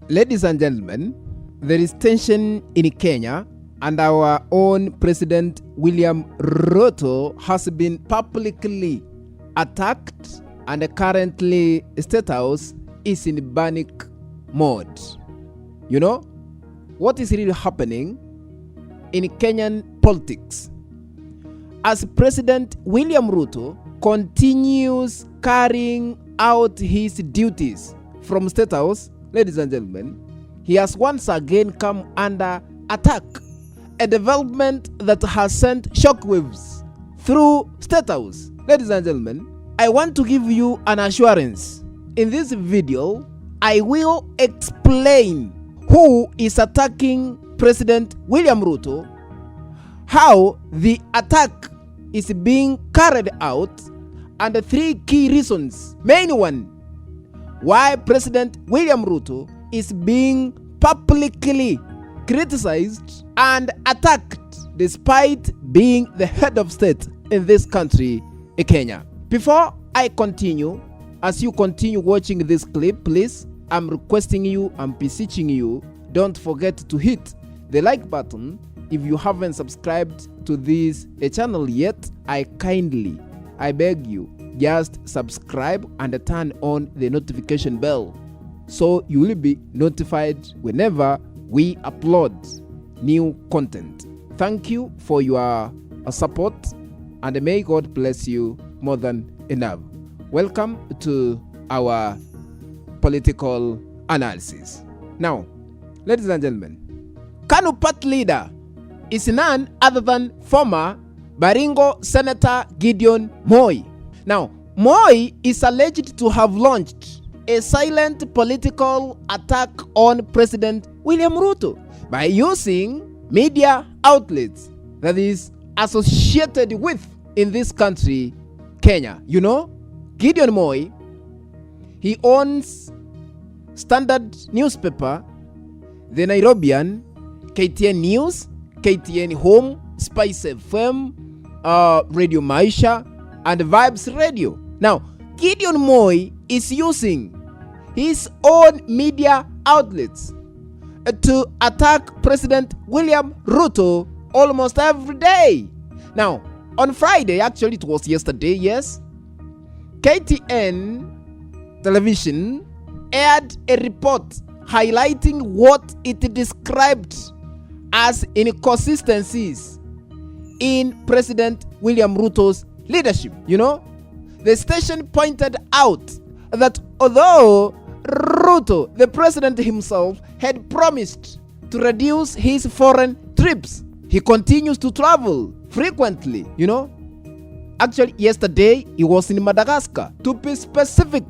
Ladies and gentlemen, there is tension in Kenya, and our own President William Ruto has been publicly attacked, and currently Statehouse is in panic mode. You know, what is really happening in Kenyan politics? As President William Ruto continues carrying out his duties from Statehouse, ladies and gentlemen, he has once again come under attack, a development that has sent shockwaves through Statehouse. Ladies and gentlemen, I want to give you an assurance. In this video, I will explain who is attacking President William Ruto, how the attack is being carried out, and the 3 key reasons, main one, why President William Ruto is being publicly criticized and attacked despite being the head of state in this country, Kenya. Before I continue, as you continue watching this clip, please, I'm requesting you, I'm beseeching you, don't forget to hit the like button. If you haven't subscribed to this channel yet, I beg you, just subscribe and turn on the notification bell so you will be notified whenever we upload new content. Thank you for your support, and may God bless you more than enough. Welcome to our political analysis. Now, ladies and gentlemen, KANU party leader is none other than former Baringo Senator Gideon Moi. Now, Moi is alleged to have launched a silent political attack on President William Ruto by using media outlets that is associated with in this country, Kenya. You know, Gideon Moi, he owns Standard newspaper, The Nairobian, KTN News, KTN Home, Spice FM, Radio Maisha, and Vibes Radio. Now, Gideon Moi is using his own media outlets to attack President William Ruto almost every day. Now, on Friday, actually it was yesterday, yes, KTN television aired a report highlighting what it described as inconsistencies in President William Ruto's leadership. You know, the station pointed out that although Ruto, the president himself, had promised to reduce his foreign trips, he continues to travel frequently. You know, actually yesterday he was in Madagascar. To be specific,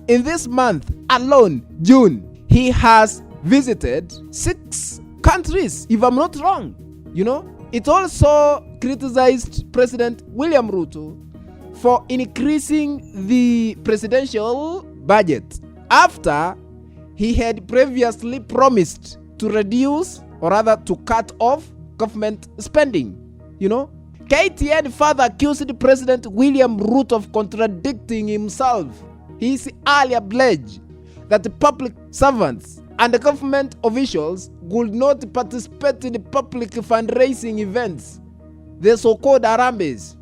in this month alone, June, he has visited 6 countries, if I'm not wrong. You know, it also criticized President William Ruto for increasing the presidential budget after he had previously promised to reduce, or rather to cut off, government spending. You know, KTN further accused President William Ruto of contradicting himself. His earlier pledge that the public servants and the government officials would not participate in the public fundraising events, the so-called Harambes.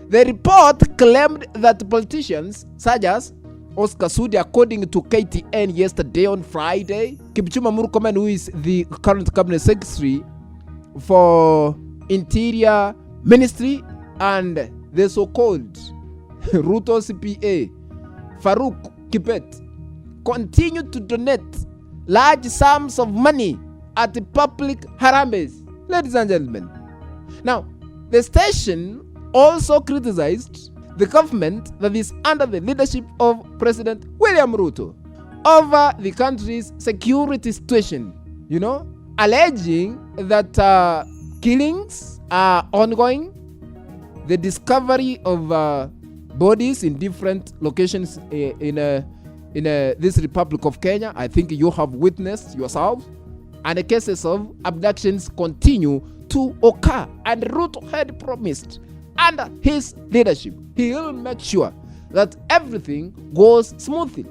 The report claimed that politicians such as Oscar Sudi, according to KTN yesterday on Friday, Kipchumba Murkomen, who is the current cabinet secretary for Interior Ministry, and the so-called Ruto CPA, Farouk Kibet, continued to donate large sums of money at the public Harambes. Ladies and gentlemen, now the station also criticized the government that is under the leadership of President William Ruto over the country's security situation, you know, alleging that killings are ongoing, the discovery of bodies in different locations in this Republic of Kenya. I think you have witnessed yourself, and the cases of abductions continue to occur. And Ruto had promised, under his leadership, he will make sure that everything goes smoothly.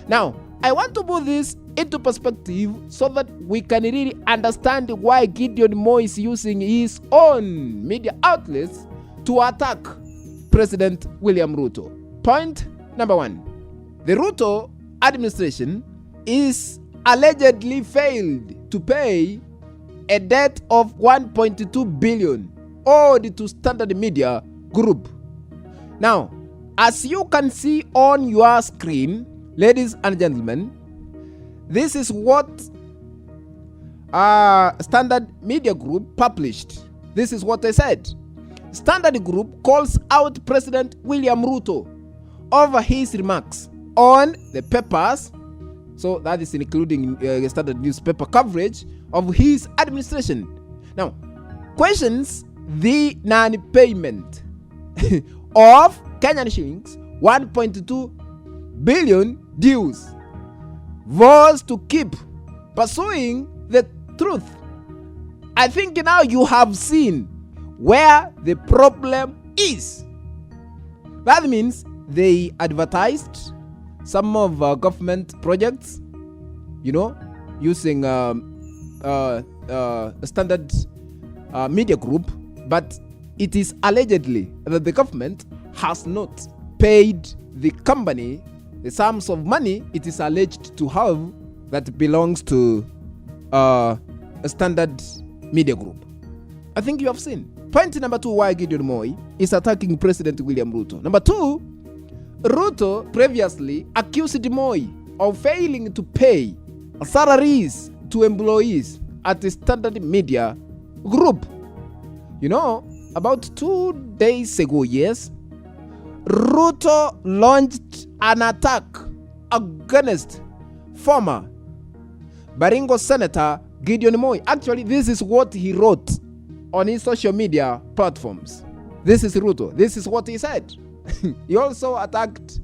Now, I want to put this into perspective so that we can really understand why Gideon Moi is using his own media outlets to attack President William Ruto. Point number 1. The Ruto administration is allegedly failed to pay a debt of 1.2 billion owed to Standard Media Group. Now, as you can see on your screen, ladies and gentlemen, this is what Standard Media Group published. This is what they said. Standard Group calls out President William Ruto over his remarks on the papers, so that is including Standard newspaper coverage of his administration. Now, questions the non-payment of Kenyan shillings 1.2 billion dues, vows to keep pursuing the truth. I think now you have seen where the problem is. That means they advertised some of government projects, using Standard Media Group, but it is allegedly that the government has not paid the company the sums of money it is alleged to have that belongs to a Standard Media Group. I think you have seen. Point number 2, why Gideon Moi is attacking President William Ruto. Number 2, Ruto previously accused Moi of failing to pay salaries to employees at the Standard Media Group. About 2 days ago, Ruto launched an attack against former Baringo Senator Gideon Moi. Actually, this is what he wrote on his social media platforms. This is Ruto. This is what he said. He also attacked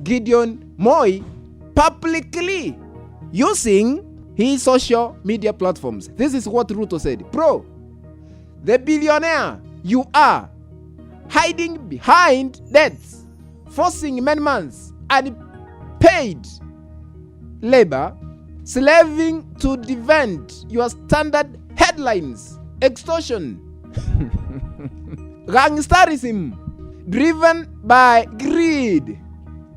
Gideon Moi publicly using his social media platforms. This is what Ruto said. Bro, the billionaire you are, hiding behind debts, forcing many months unpaid labor, slaving to defend your Standard headlines, extortion, gangsterism driven by greed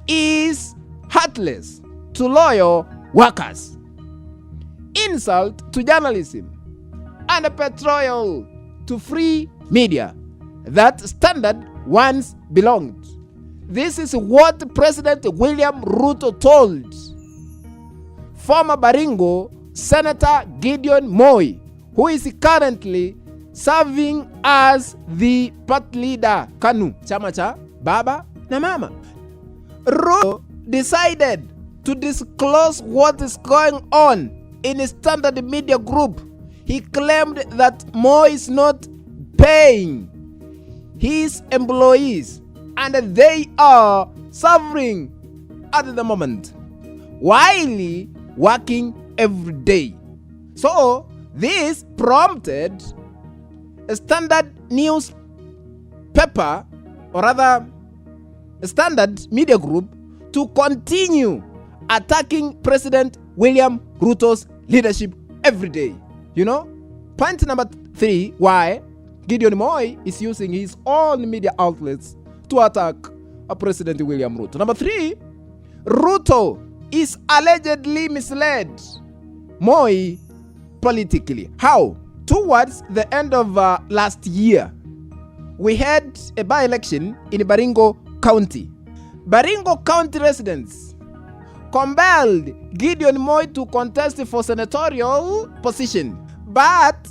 is heartless to loyal workers, insult to journalism, and a betrayal to free media that Standard once belonged. This is what President William Ruto told former Baringo Senator Gideon Moi, who is currently serving as the party leader KANU, chama cha baba na mama. Ruto decided to disclose what is going on in the Standard Media Group. He claimed that Moi is not paying his employees and they are suffering at the moment while working every day. So this prompted a Standard newspaper, or rather a Standard Media Group, to continue attacking President William Ruto's leadership every day. Point number 3, why Gideon Moi is using his own media outlets to attack President William Ruto. Number 3, Ruto is allegedly misled Moi politically. How? Towards the end of last year, we had a by-election in Baringo County. Baringo County residents compelled Gideon Moi to contest for senatorial position. But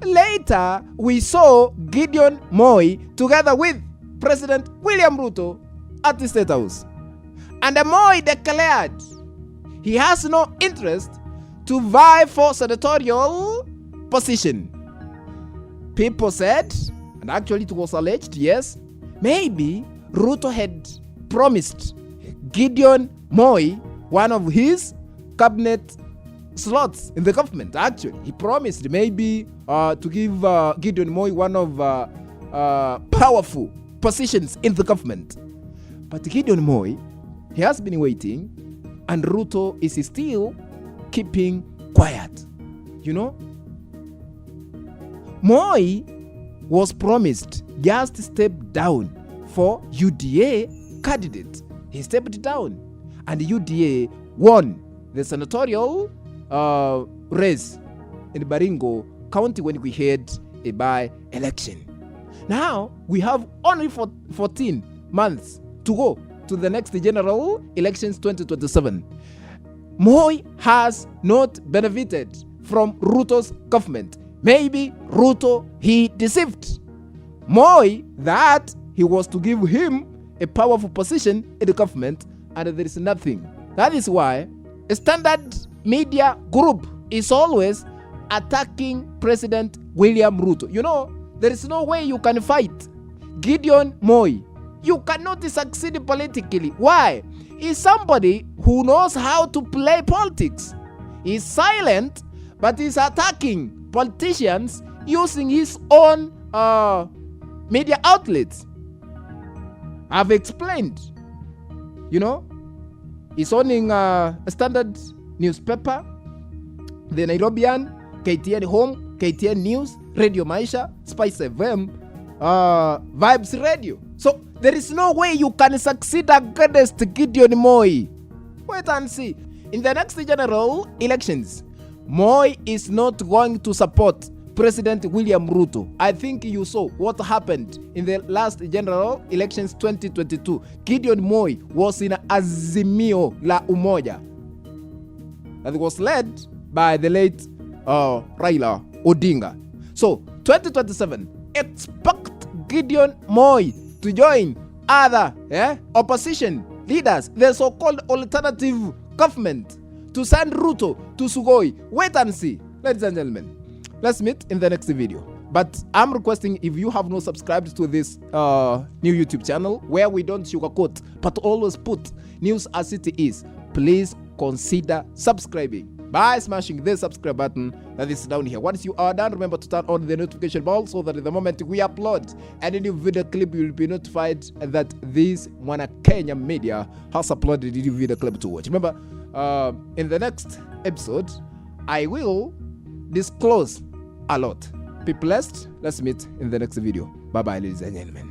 later, we saw Gideon Moi together with President William Ruto at the Statehouse. And Moi declared he has no interest to vie for senatorial position. People said, and actually it was alleged, yes, maybe Ruto had promised Gideon Moi one of his cabinet slots in the government. Actually, he promised maybe to give Gideon Moi one of powerful positions in the government. But Gideon Moi He has been waiting, and Ruto is still keeping quiet. You know, Moi was promised just step down for UDA candidate. He stepped down, and UDA won the senatorial race in Baringo County when we had a by-election. Now we have only 14 months to go to the next general elections 2027. Moi has not benefited from Ruto's government. Maybe Ruto, he deceived Moi that he was to give him a powerful position in the government, and there is nothing. That is why a standard media group is always attacking President William Ruto. You know, there is no way you can fight Gideon Moi. You cannot succeed politically. Why? He's somebody who knows how to play politics. He's silent, but he's attacking politicians using his own media outlets. I've explained. You know, he's owning a standard newspaper, the Nairobian, KTN Home, KTN News, Radio Maisha, Spice FM, Vibes Radio. So there is no way you can succeed against Gideon Moi. Wait and see. In the next general elections, Moi is not going to support President William Ruto. I think you saw what happened in the last general elections 2022. Gideon Moi was in Azimio la Umoja that was led by the late Raila Odinga. So 2027, expect Gideon Moi to join other opposition leaders, the so-called alternative government, to send Ruto to Sugoi. Wait and see, ladies and gentlemen. Let's meet in the next video. But I'm requesting, if you have not subscribed to this new YouTube channel where we don't sugarcoat but always put news as it is, please consider subscribing by smashing the subscribe button that is down here. Once you are done, remember to turn on the notification bell so that the moment we upload any new video clip, you will be notified that this Mwana Kenya Media has uploaded a new video clip to watch. Remember, in the next episode, I will disclose a lot. Be blessed. Let's meet in the next video. Bye bye, ladies and gentlemen.